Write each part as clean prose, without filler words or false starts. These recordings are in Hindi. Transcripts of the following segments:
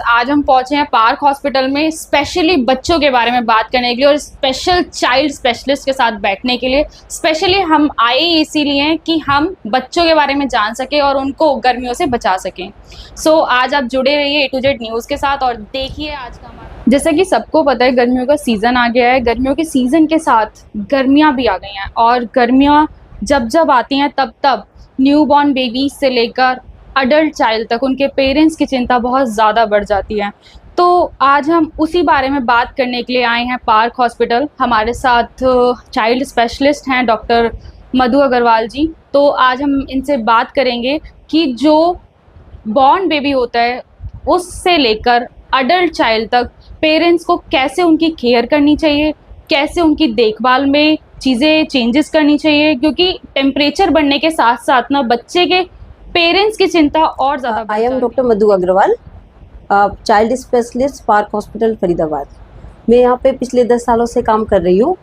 आज हम पहुंचे हैं पार्क हॉस्पिटल में स्पेशली बच्चों के बारे में बात करने के लिए और स्पेशल चाइल्ड स्पेशलिस्ट के साथ बैठने के लिए। स्पेशली हम आए इसीलिए हैं कि हम बच्चों के बारे में जान सकें और उनको गर्मियों से बचा सकें। आज आप जुड़े रहिए A to Z न्यूज़ के साथ और देखिए आज का हमारा। जैसा कि सबको पता है गर्मियों का सीज़न आ गया है। गर्मियों के सीज़न के साथ गर्मियाँ भी आ गई हैं और गर्मियाँ जब जब आती हैं तब तब न्यूबॉर्न बेबी से लेकर अडल्ट चाइल्ड तक उनके पेरेंट्स की चिंता बहुत ज़्यादा बढ़ जाती है। तो आज हम उसी बारे में बात करने के लिए आए हैं पार्क हॉस्पिटल। हमारे साथ चाइल्ड स्पेशलिस्ट हैं डॉक्टर मधु अग्रवाल जी। तो आज हम इनसे बात करेंगे कि जो बॉर्न बेबी होता है उससे लेकर अडल्ट चाइल्ड तक पेरेंट्स को कैसे उनकी केयर करनी चाहिए, कैसे उनकी देखभाल में चीज़ें चेंजेस करनी चाहिए, क्योंकि टेम्परेचर बढ़ने के साथ साथ ना बच्चे के पेरेंट्स की चिंता और ज़्यादा। I am doctor Madhu Agarwal, child specialist Park Hospital Faridabad. मैं यहाँ पे पिछले 10 सालों से काम कर रही हूँ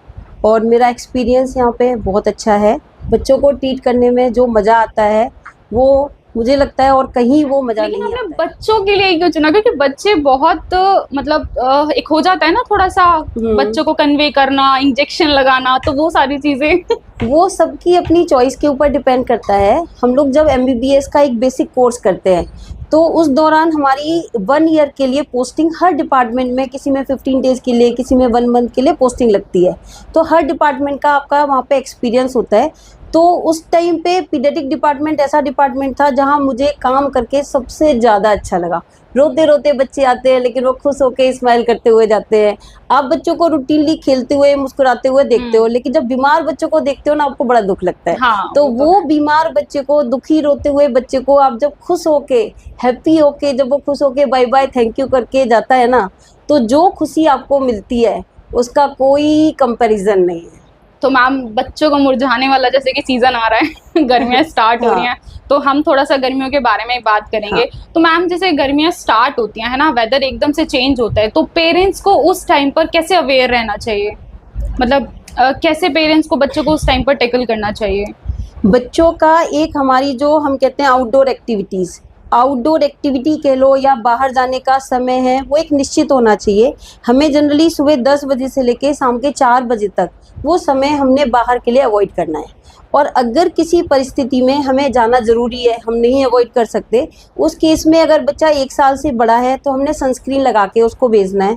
और मेरा एक्सपीरियंस यहाँ पे बहुत अच्छा है। बच्चों को ट्रीट करने में जो मज़ा आता है वो मुझे लगता है और कहीं वो मज़ा नहीं आता है। बच्चों के लिए क्यों चुना? क्योंकि बच्चे बहुत मतलब एक हो जाता है ना थोड़ा सा बच्चों को कन्वे करना, इंजेक्शन लगाना, तो वो सारी चीज़ें वो सबकी अपनी चॉइस के ऊपर डिपेंड करता है। हम लोग जब MBBS का एक बेसिक कोर्स करते हैं तो उस दौरान हमारी 1 ईयर के लिए पोस्टिंग हर डिपार्टमेंट में, किसी में 15 डेज़ के लिए, किसी में 1 मंथ के लिए पोस्टिंग लगती है। तो हर डिपार्टमेंट का आपका वहाँ पे एक्सपीरियंस होता है। तो उस टाइम पे पीडियाट्रिक डिपार्टमेंट ऐसा डिपार्टमेंट था जहाँ मुझे काम करके सबसे ज़्यादा अच्छा लगा। रोते रोते बच्चे आते हैं लेकिन वो खुश होकर स्माइल करते हुए जाते हैं। आप बच्चों को रूटीनली खेलते हुए मुस्कुराते हुए देखते हो, लेकिन जब बीमार बच्चों को देखते हो ना आपको बड़ा दुख लगता है। हाँ, तो वो बीमार बच्चे को, दुखी रोते हुए बच्चे को आप जब खुश होके, हैप्पी होके, जब वो खुश होके बाय बाय थैंक यू करके जाता है ना, तो जो खुशी आपको मिलती है उसका कोई कंपैरिजन नहीं है। तो मैम बच्चों को मुरझाने वाला जैसे कि सीजन आ रहा है गर्मियाँ स्टार्ट हो रही हैं, तो हम थोड़ा सा गर्मियों के बारे में बात करेंगे। तो मैम जैसे गर्मियाँ स्टार्ट होती हैं है ना, वेदर एकदम से चेंज होता है, तो पेरेंट्स को उस टाइम पर कैसे अवेयर रहना चाहिए? मतलब कैसे पेरेंट्स को बच्चों को उस टाइम पर टैकल करना चाहिए? बच्चों का एक हमारी जो हम कहते हैं आउटडोर एक्टिविटी कह लो या बाहर जाने का समय है, वो एक निश्चित होना चाहिए। हमें जनरली सुबह 10 बजे से लेकर शाम के 4 बजे तक वो समय हमने बाहर के लिए अवॉइड करना है। और अगर किसी परिस्थिति में हमें जाना ज़रूरी है, हम नहीं अवॉइड कर सकते, उस केस में अगर बच्चा 1 साल से बड़ा है तो हमने सनस्क्रीन लगा के उसको भेजना है।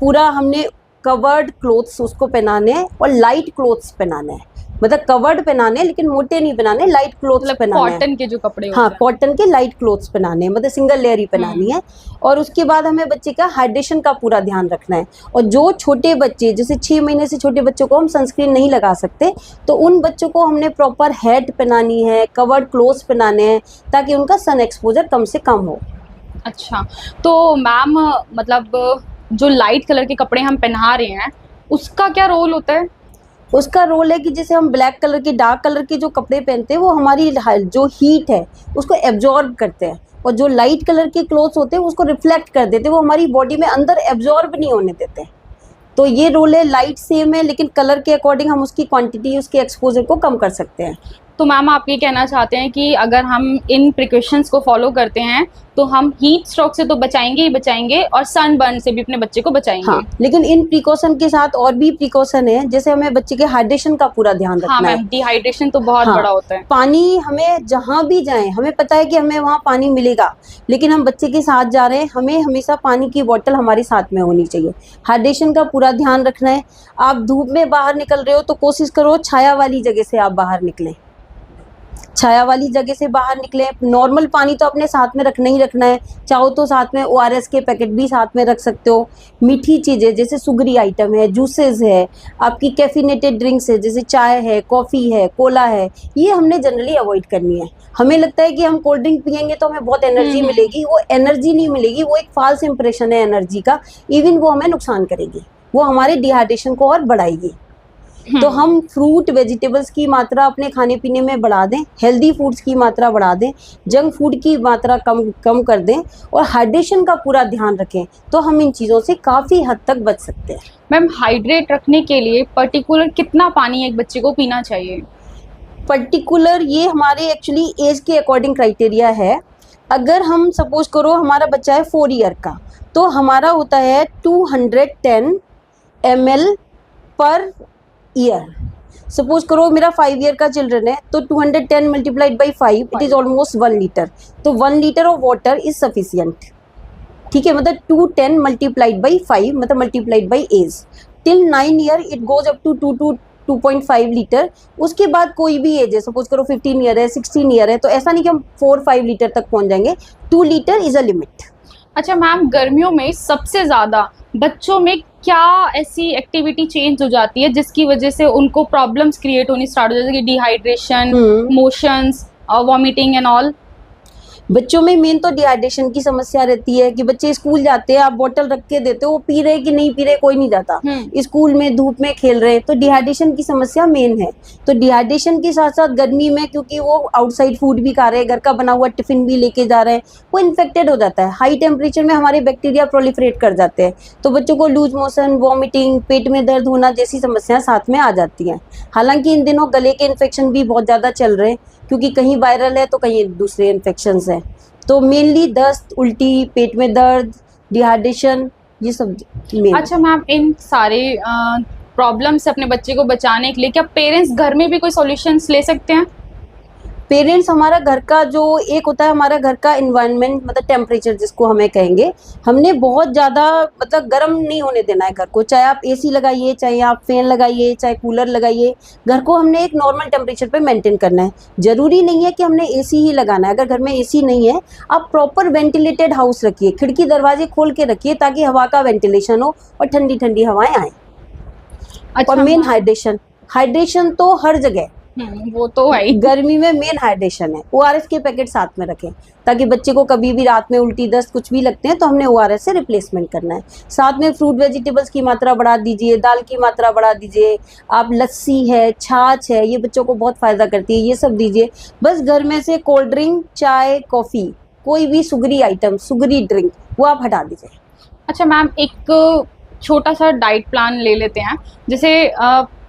पूरा हमने कवर्ड क्लोथ्स उसको पहनाने हैं और लाइट क्लोथ्स पहनाने हैं। मतलब कवर्ड पहनाने, लेकिन मोटे नहीं पहनाने, लाइट क्लोथ्स पहनाने, कॉटन के जो कपड़े होते हाँ हैं। कॉटन के लाइट क्लोथ्स पहनाने हैं, मतलब सिंगल लेयर ही पहनानी है। और उसके बाद हमें बच्चे का हाइड्रेशन का पूरा ध्यान रखना है। और जो छोटे बच्चे, जैसे 6 महीने से छोटे बच्चों को हम सनस्क्रीन नहीं लगा सकते, तो उन बच्चों को हमने प्रॉपर हैट पहनानी है, कवर्ड क्लोथ्स पहनाने हैं, ताकि उनका सन एक्सपोजर कम से कम हो। अच्छा, तो मैम मतलब जो लाइट कलर के कपड़े हम पहना रहे हैं उसका क्या रोल होता है? उसका रोल है कि जैसे हम ब्लैक कलर के, डार्क कलर के जो कपड़े पहनते हैं वो हमारी जो हीट है उसको एब्जॉर्ब करते हैं, और जो लाइट कलर के क्लोथ्स होते हैं उसको रिफ्लेक्ट कर देते हैं, वो हमारी बॉडी में अंदर एब्जॉर्ब नहीं होने देते। तो ये रोल है। लाइट सेम है लेकिन कलर के अकॉर्डिंग हम उसकी क्वांटिटी, उसके एक्सपोजर को कम कर सकते हैं। तो मैम आप ये कहना चाहते हैं कि अगर हम इन प्रिकॉशंस को फॉलो करते हैं तो हम हीट स्ट्रोक से तो बचाएंगे ही बचाएंगे और सनबर्न से भी अपने बच्चे को बचाएंगे। हाँ, लेकिन इन प्रिकॉशन के साथ और भी प्रिकॉशन है, जैसे हमें बच्चे के हाइड्रेशन का पूरा ध्यान रखना है। मैम डिहाइड्रेशन तो बहुत बड़ा होता है। पानी हमें जहाँ भी जाएं, हमें पता है कि हमें वहाँ पानी मिलेगा, लेकिन हम बच्चे के साथ जा रहे हैं, हमें हमेशा पानी की बोतल हमारे साथ में होनी चाहिए। हाइड्रेशन का पूरा ध्यान रखना है। आप धूप में बाहर निकल रहे हो तो कोशिश करो छाया वाली जगह से आप बाहर निकलें, छाया वाली जगह से बाहर निकले। नॉर्मल पानी तो अपने साथ में रखना ही रखना है। चाहो तो साथ में ORS के पैकेट भी साथ में रख सकते हो। मीठी चीज़ें जैसे सुगरी आइटम है, जूसेस है, आपकी कैफिनेटेड ड्रिंक्स है जैसे चाय है, कॉफ़ी है, कोला है, ये हमने जनरली अवॉइड करनी है। हमें लगता है कि हम कोल्ड ड्रिंक पियेंगे तो हमें बहुत एनर्जी मिलेगी, वो एनर्जी नहीं मिलेगी, वो एक फॉल्स इंप्रेशन है एनर्जी का। इवन वो हमें नुकसान करेगी, वो हमारे डिहाइड्रेशन को और बढ़ाएगी। तो हम फ्रूट वेजिटेबल्स की मात्रा अपने खाने पीने में बढ़ा दें, हेल्दी फूड्स की मात्रा बढ़ा दें, जंक फूड की मात्रा कम कर दें और हाइड्रेशन का पूरा ध्यान रखें, तो हम इन चीज़ों से काफ़ी हद तक बच सकते हैं। मैम हाइड्रेट रखने के लिए पर्टिकुलर कितना पानी एक बच्चे को पीना चाहिए? पर्टिकुलर ये हमारे एक्चुअली एज के अकॉर्डिंग क्राइटेरिया है। अगर हम सपोज करो हमारा बच्चा है 4 ईयर का, तो हमारा होता है 210 ml पर ईयर। सपोज करो मेरा 5 ईयर का चिल्ड्रन है, तो 210 multiplied by 5 it is almost 1 litre. तो 1 litre of water is sufficient. ठीक है, मतलब 210 मल्टीप्लाइड बाई 5 मतलब multiplied by age. Till 9 year it goes up to 2.5 litre. उसके बाद कोई भी एज है, सपोज करो 15 ईयर है, 16 ईयर है, तो ऐसा नहीं कि हम 4-5 लीटर तक पहुंच जाएंगे। 2 लीटर इज अ लिमिट। अच्छा मैम, गर्मियों में सबसे ज़्यादा बच्चों में क्या ऐसी एक्टिविटी चेंज हो जाती है जिसकी वजह से उनको प्रॉब्लम्स क्रिएट होनी स्टार्ट हो जाती है, dehydration, motions, vomiting and all? बच्चों में मेन तो डिहाइड्रेशन की समस्या रहती है कि बच्चे स्कूल जाते हैं, आप बोतल रख के देते हो, वो पी रहे कि नहीं पी रहे कोई नहीं जाता, स्कूल में धूप में खेल रहे हैं, तो डिहाइड्रेशन की समस्या मेन है। तो डिहाइड्रेशन के साथ साथ गर्मी में क्योंकि वो आउटसाइड फूड भी खा रहे हैं, घर का बना हुआ टिफिन भी लेके जा रहे हैं, वो इन्फेक्टेड हो जाता है। हाई टेम्परेचर में हमारे बैक्टीरिया प्रोलिफरेट कर जाते हैं, तो बच्चों को लूज मोशन, वॉमिटिंग, पेट में दर्द होना जैसी समस्याएं साथ में आ जाती हैं। हालांकि इन दिनों गले के इन्फेक्शन भी बहुत ज़्यादा चल रहे हैं, क्योंकि कहीं वायरल है तो कहीं दूसरे इन्फेक्शंस हैं। तो मेनली दस्त, उल्टी, पेट में दर्द, डिहाइड्रेशन, ये सब मेन। अच्छा मैम, इन सारे प्रॉब्लम से अपने बच्चे को बचाने के लिए क्या पेरेंट्स घर में भी कोई सॉल्यूशंस ले सकते हैं? पेरेंट्स हमारा घर का जो एक होता है, हमारा घर का इन्वायरमेंट मतलब टेम्परेचर जिसको हमें कहेंगे, हमने बहुत ज़्यादा मतलब गर्म नहीं होने देना है घर को। चाहे आप एसी लगाइए, चाहे आप फैन लगाइए, चाहे कूलर लगाइए, घर को हमने एक नॉर्मल टेम्परेचर पे मेंटेन करना है। ज़रूरी नहीं है कि हमने एसी ही लगाना है। अगर घर में एसी नहीं है, आप प्रॉपर वेंटिलेटेड हाउस रखिए, खिड़की दरवाजे खोल के रखिए ताकि हवा का वेंटिलेशन हो और ठंडी ठंडी हवाएं आए। अच्छा, और मेन हाइड्रेशन तो हर जगह, वो तो है। गर्मी में मेन हाइड्रेशन है। ORS के पैकेट साथ में रखें ताकि बच्चे को कभी भी रात में उल्टी दस्त कुछ भी लगते हैं तो हमने ORS से रिप्लेसमेंट करना है। साथ में फ्रूट वेजिटेबल्स की मात्रा बढ़ा दीजिए, दाल की मात्रा बढ़ा दीजिए। आप लस्सी है, छाछ है, ये बच्चों को बहुत फ़ायदा करती है, ये सब दीजिए। बस घर में से कोल्ड ड्रिंक, चाय, कॉफ़ी, कोई भी सुगरी आइटम, सुगरी ड्रिंक, वो आप हटा दीजिए। अच्छा मैम, एक छोटा सा डाइट प्लान ले लेते हैं। जैसे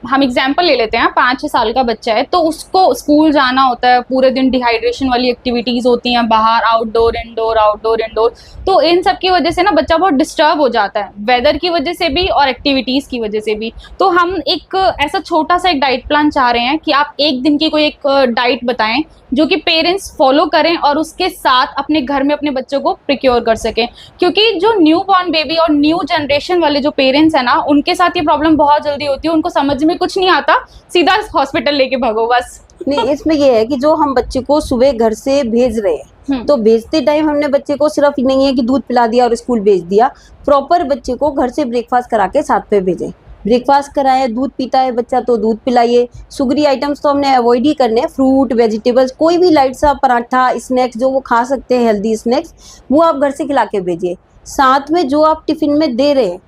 हम एग्जाम्पल ले लेते हैं, 5-6 साल का बच्चा है तो उसको स्कूल जाना होता है, पूरे दिन डिहाइड्रेशन वाली एक्टिविटीज़ होती हैं बाहर, आउटडोर इंडोर। तो इन सब की वजह से ना बच्चा बहुत डिस्टर्ब हो जाता है, वेदर की वजह से भी और एक्टिविटीज़ की वजह से भी। तो हम एक ऐसा छोटा सा एक डाइट प्लान चाह रहे हैं कि आप एक दिन की कोई एक डाइट बताएं जो कि पेरेंट्स फॉलो करें और उसके साथ अपने घर में अपने बच्चों को प्रिक्योर कर सकें। क्योंकि जो न्यू बॉर्न बेबी और न्यू जनरेशन वाले जो पेरेंट्स हैं ना, उनके साथ ये प्रॉब्लम बहुत जल्दी होती है, उनको समझ में कुछ नहीं आता, सीधा हॉस्पिटल लेके भागो बस। नहीं, इसमें ये है कि जो हम बच्चे को सुबह घर से भेज रहे हैं, तो भेजते टाइम हमने बच्चे को सिर्फ नहीं है कि दूध पिला दिया और स्कूल भेज दिया, प्रॉपर बच्चे को घर से ब्रेकफास्ट करा के साथ पे भेजें। ब्रेकफास्ट कराएं, दूध पीता है बच्चा तो दूध पिलाइए। सुगरी आइटम्स तो हमने अवॉइड ही करने हैं। फ्रूट, वेजिटेबल्स, कोई भी लाइट सा पराठा, स्नैक्स जो वो खा सकते हैं, हेल्दी स्नैक्स, वो आप घर से खिला के भेजिए। साथ में जो आप टिफिन में दे रहे हैं,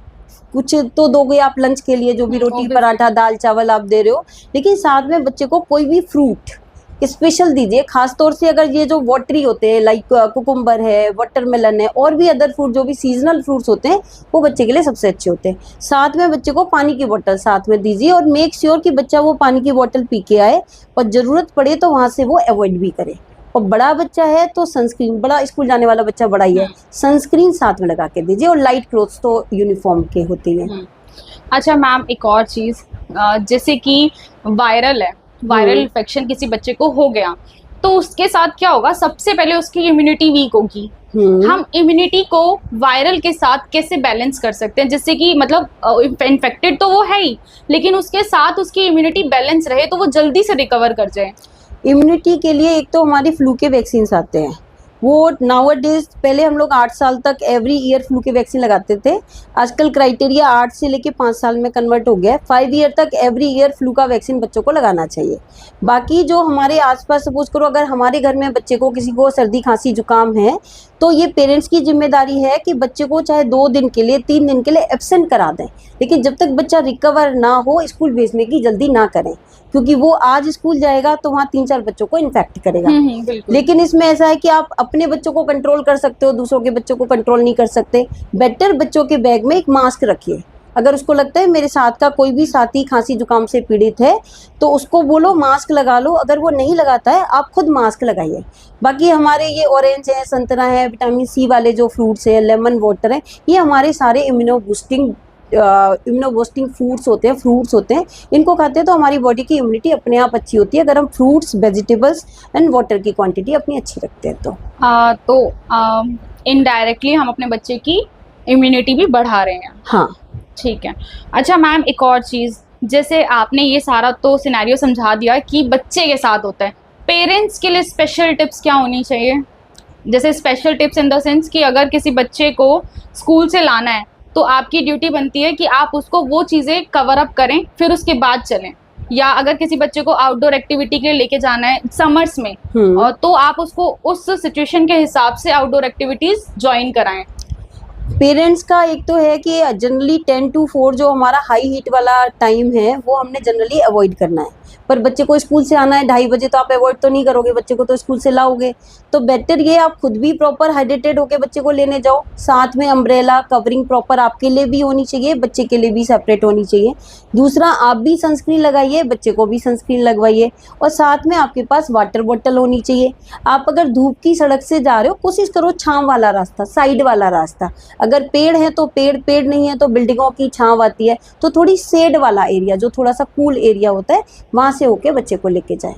कुछ तो दोगे आप लंच के लिए, जो भी रोटी, पराठा, दाल, चावल आप दे रहे हो, लेकिन साथ में बच्चे को कोई भी फ्रूट स्पेशल दीजिए। खास तौर से अगर ये जो वाटरी होते हैं, लाइक कुकुम्बर है, वाटरमेलन है, और भी अदर फ्रूट जो भी सीजनल फ्रूट्स होते हैं, वो बच्चे के लिए सबसे अच्छे होते हैं। साथ में बच्चे को पानी की बोतल साथ में दीजिए और मेक श्योर कि बच्चा वो पानी की बोतल पी के आए, और ज़रूरत पड़े तो वहाँ से वो अवॉइड भी करे। और बड़ा बच्चा है तो सनस्क्रीन, बड़ा स्कूल जाने वाला बच्चा बड़ा ही है, सनस्क्रीन साथ में लगा के दीजिए। और लाइट क्लोथ्स तो यूनिफॉर्म के होती हैं। अच्छा मैम, एक और चीज़, जैसे कि वायरल इन्फेक्शन किसी बच्चे को हो गया तो उसके साथ क्या होगा? सबसे पहले उसकी इम्यूनिटी वीक होगी। हम इम्यूनिटी को वायरल के साथ कैसे बैलेंस कर सकते हैं, जिससे कि मतलब इन्फेक्टेड तो वो है ही, लेकिन उसके साथ उसकी इम्यूनिटी बैलेंस रहे तो वो जल्दी से रिकवर कर जाए। इम्यूनिटी के लिए एक तो हमारी फ्लू के वैक्सीन आते हैं, वो नाउअडेज, पहले हम लोग 8 साल तक एवरी ईयर फ्लू के वैक्सीन लगाते थे। आजकल क्राइटेरिया 8 से लेके 5 साल में कन्वर्ट हो गया है। 5 ईयर तक एवरी ईयर फ्लू का वैक्सीन बच्चों को लगाना चाहिए। बाकी जो हमारे आसपास, सपोज करो अगर हमारे घर में बच्चे को किसी को सर्दी, खांसी, जुकाम है, तो ये पेरेंट्स की जिम्मेदारी है कि बच्चे को चाहे 2 दिन के लिए, 3 दिन के लिए एब्सेंट करा दें, लेकिन जब तक बच्चा रिकवर ना हो स्कूल भेजने की जल्दी ना करें, क्योंकि वो आज स्कूल जाएगा तो वहाँ 3-4 बच्चों को इन्फेक्ट करेगा। लेकिन इसमें ऐसा है कि आप अपने बच्चों को कंट्रोल कर सकते हो, दूसरों के बच्चों को कंट्रोल नहीं कर सकते। बेटर बच्चों के बैग में एक मास्क रखिए, अगर उसको लगता है मेरे साथ का कोई भी साथी खांसी जुकाम से पीड़ित है तो उसको बोलो मास्क लगा लो, अगर वो नहीं लगाता है आप खुद मास्क लगाइए। बाकी हमारे ये ऑरेंज है, संतरा है, विटामिन सी वाले जो फ्रूट्स है, लेमन वाटर है, ये हमारे सारे इम्यूनो बूस्टिंग फ्रूट्स होते हैं। इनको खाते हैं तो हमारी बॉडी की इम्यूनिटी अपने आप अच्छी होती है, अगर हम फ्रूट्स, वेजिटेबल्स एंड वाटर की क्वांटिटी अपनी अच्छी रखते हैं तो इनडायरेक्टली हम अपने बच्चे की इम्यूनिटी भी बढ़ा रहे हैं। हाँ, ठीक है। अच्छा मैम, एक और चीज़, जैसे आपने ये सारा तो सिनेरियो समझा दिया कि बच्चे के साथ होता है, पेरेंट्स के लिए स्पेशल टिप्स क्या होनी चाहिए? जैसे special tips in the sense कि अगर किसी बच्चे को स्कूल से लाना है तो आपकी ड्यूटी बनती है कि आप उसको वो चीज़ें कवर अप करें, फिर उसके बाद चलें। या अगर किसी बच्चे को आउटडोर एक्टिविटी के लिए लेके जाना है समर्स में, तो आप उसको उस सिचुएशन के हिसाब से आउटडोर एक्टिविटीज़ ज्वाइन कराएं। पेरेंट्स का एक तो है कि जनरली 10 to 4 जो हमारा हाई हीट वाला टाइम है वो हमने जनरली अवॉइड करना है, पर बच्चे को स्कूल से आना है 2:30 बजे तो आप अवॉइड तो नहीं करोगे, बच्चे को तो स्कूल से लाओगे, तो बेटर ये आप खुद भी प्रॉपर हाइड्रेटेड होके बच्चे को लेने जाओ, साथ में अम्ब्रेला कवरिंग प्रॉपर आपके लिए भी होनी चाहिए, बच्चे के लिए भी सेपरेट होनी चाहिए। दूसरा, आप भी सनस्क्रीन लगाइए, बच्चे को भी सनस्क्रीन लगवाइए, और साथ में आपके पास वाटर बॉटल होनी चाहिए। आप अगर धूप की सड़क से जा रहे हो कोशिश करो छांव वाला रास्ता, साइड वाला रास्ता, अगर पेड़ है तो पेड़ नहीं है तो बिल्डिंगों की छांव आती है तो थोड़ी शेड वाला एरिया जो थोड़ा सा कूल एरिया होता है वहां से होके बच्चे को लेके जाएं।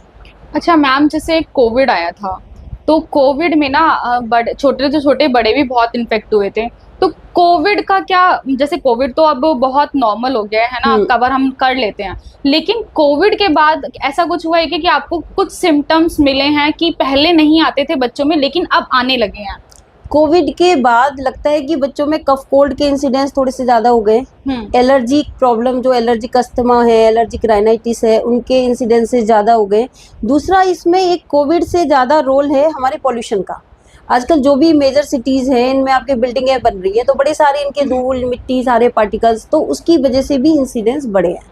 अच्छा मैम, जैसे कोविड आया था तो कोविड में ना बड़े छोटे से छोटे बड़े भी बहुत इन्फेक्ट हुए थे, तो कोविड का क्या, जैसे कोविड तो अब बहुत नॉर्मल हो गया है ना, कवर हम कर लेते हैं, लेकिन कोविड के बाद ऐसा कुछ हुआ है कि आपको कुछ सिम्टम्स मिले हैं कि पहले नहीं आते थे बच्चों में लेकिन अब आने लगे हैं? कोविड के बाद लगता है कि बच्चों में कफ कोल्ड के इंसिडेंट्स थोड़े से ज़्यादा हो गए, एलर्जिक प्रॉब्लम जो एलर्जिक अस्थमा है, एलर्जिक राइनाइटिस है, उनके इंसिडेंसेस ज़्यादा हो गए। दूसरा, इसमें एक कोविड से ज़्यादा रोल है हमारे पॉल्यूशन का। आजकल जो भी मेजर सिटीज़ हैं इनमें आपके बिल्डिंगें बन रही है तो बड़े सारे इनके धूल मिट्टी सारे पार्टिकल्स, तो उसकी वजह से भी इंसिडेंट्स बढ़े हैं,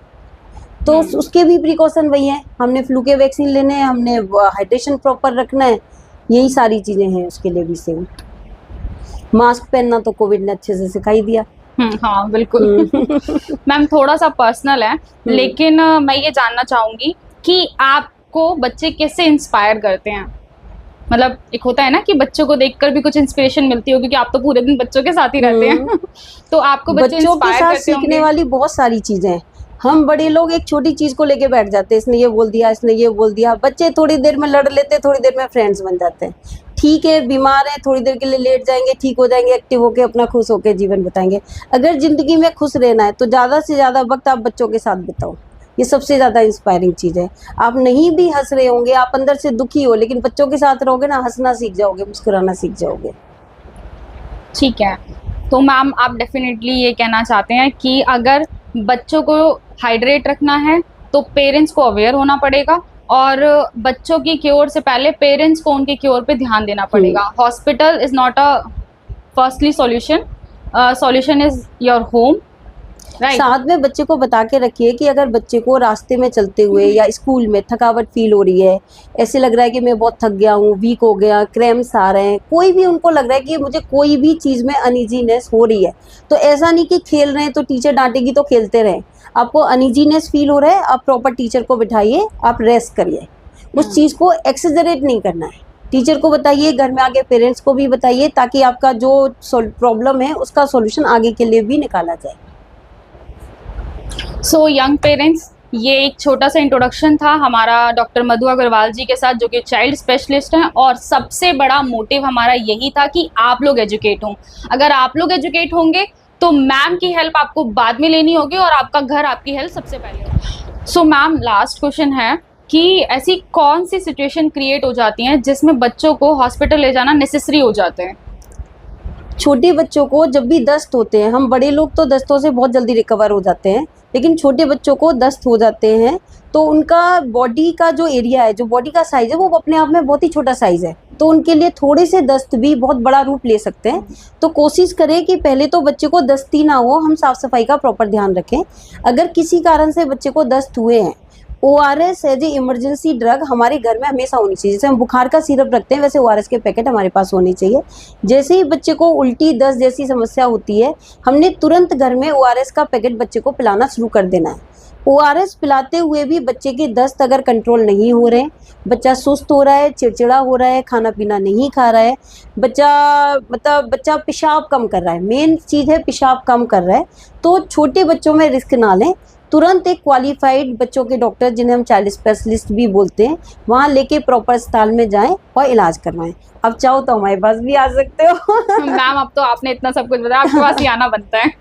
तो उसके भी प्रिकॉशन वही हैं, हमने फ्लू के वैक्सीन लेने हैं, हमने हाइड्रेशन प्रॉपर रखना है, यही सारी चीज़ें हैं उसके लिए भी सेम। मास्क पहनना तो कोविड ने अच्छे से सिखाई दिया। हाँ बिल्कुल। मैम थोड़ा सा पर्सनल है लेकिन मैं ये जानना चाहूंगी कि आपको बच्चे कैसे इंस्पायर करते हैं? मतलब एक होता है ना कि बच्चों को देखकर भी कुछ इंस्पिरेशन मिलती होगी कि आप तो पूरे दिन बच्चों के साथ ही रहते हैं। तो आपको बच्चों के साथ सीखने वाली बहुत सारी चीजें हैं। हम बड़े लोग एक छोटी चीज को लेके बैठ जाते हैं, इसने ये बोल दिया, इसने ये बोल दिया, बच्चे थोड़ी देर में लड़ लेते, थोड़ी देर में फ्रेंड्स बन जाते हैं। ठीक है, बीमार है, थोड़ी देर के लिए लेट जाएंगे, ठीक हो जाएंगे, एक्टिव होके अपना खुश होके जीवन बिताएंगे। अगर जिंदगी में खुश रहना है तो ज़्यादा से ज़्यादा वक्त आप बच्चों के साथ बिताओ, ये सबसे ज़्यादा इंस्पायरिंग चीज़ है। आप नहीं भी हंस रहे होंगे, आप अंदर से दुखी हो, लेकिन बच्चों के साथ रहोगे ना, हंसना सीख जाओगे, मुस्कुराना सीख जाओगे। ठीक है, तो मैम आप डेफिनेटली ये कहना चाहते हैं कि अगर बच्चों को हाइड्रेट रखना है तो पेरेंट्स को अवेयर होना पड़ेगा, और बच्चों की क्योर से पहले पेरेंट्स को उनके क्योर पे ध्यान देना पड़ेगा। Hospital is not a firstly solution, solution is your home. Right. साथ में बच्चे को बता के रखिए कि अगर बच्चे को रास्ते में चलते हुए या स्कूल में थकावट फील हो रही है, ऐसे लग रहा है कि मैं बहुत थक गया हूँ, वीक हो गया, क्रैम्प्स आ रहे हैं, कोई भी उनको लग रहा है कि मुझे कोई भी चीज़ में अनइजीनेस हो रही है, तो ऐसा नहीं कि खेल रहे हैं तो टीचर डांटेगी तो खेलते रहें। आपको अनइजीनेस फील हो रहा है, आप प्रॉपर टीचर को बिठाइए, आप रेस्ट करिए, उस चीज़ को एक्सेजरेट नहीं करना है। टीचर को बताइए, घर में आगे पेरेंट्स को भी बताइए, ताकि आपका जो प्रॉब्लम है उसका सॉल्यूशन आगे के लिए भी निकाला जाए। सो यंग पेरेंट्स, ये एक छोटा सा इंट्रोडक्शन था हमारा डॉक्टर मधु अग्रवाल जी के साथ, जो कि चाइल्ड स्पेशलिस्ट हैं, और सबसे बड़ा मोटिव हमारा यही था कि आप लोग एजुकेट हों। अगर आप लोग एजुकेट होंगे तो मैम की हेल्प आपको बाद में लेनी होगी और आपका घर, आपकी हेल्प सबसे पहले होगी। सो मैम, लास्ट क्वेश्चन है कि ऐसी कौन सी सिचुएशन क्रिएट हो जाती हैं जिसमें बच्चों को हॉस्पिटल ले जाना नेसेसरी हो जाते हैं? छोटे बच्चों को जब भी दस्त होते हैं, हम बड़े लोग तो दस्तों से बहुत जल्दी रिकवर हो जाते हैं, लेकिन छोटे बच्चों को दस्त हो जाते हैं तो उनका बॉडी का जो एरिया है, जो बॉडी का साइज़ है, वो अपने आप में बहुत ही छोटा साइज़ है, तो उनके लिए थोड़े से दस्त भी बहुत बड़ा रूप ले सकते हैं। तो कोशिश करें कि पहले तो बच्चे को दस्ती ना हो, हम साफ़ सफाई का प्रॉपर ध्यान रखें। अगर किसी कारण से बच्चे को दस्त हुए हैं ORS as a emergency drug हमारे घर में हमेशा होनी चाहिए। जैसे हम बुखार का सिरप रखते हैं वैसे ORS के पैकेट हमारे पास होने चाहिए। जैसे ही बच्चे को उल्टी दस्त जैसी समस्या होती है, हमने तुरंत घर में ORS का पैकेट बच्चे को पिलाना शुरू कर देना है। ORS पिलाते हुए भी बच्चे के दस्त अगर कंट्रोल नहीं हो रहे, बच्चा सुस्त हो रहा है, चिड़चिड़ा हो रहा है, खाना पीना नहीं खा रहा है, बच्चा पेशाब कम कर रहा है, मेन चीज़ है पेशाब कम कर रहा है, तो छोटे बच्चों में रिस्क ना लें। तुरंत एक क्वालिफाइड बच्चों के डॉक्टर, जिन्हें हम चाइल्ड स्पेशलिस्ट भी बोलते हैं, वहाँ लेके प्रॉपर अस्पताल में जाएं और इलाज करवाएं। अब चाहो तो हमारे पास भी आ सकते हो। मैम अब तो आपने इतना सब कुछ बताया, आपके पास ही आना बनता है।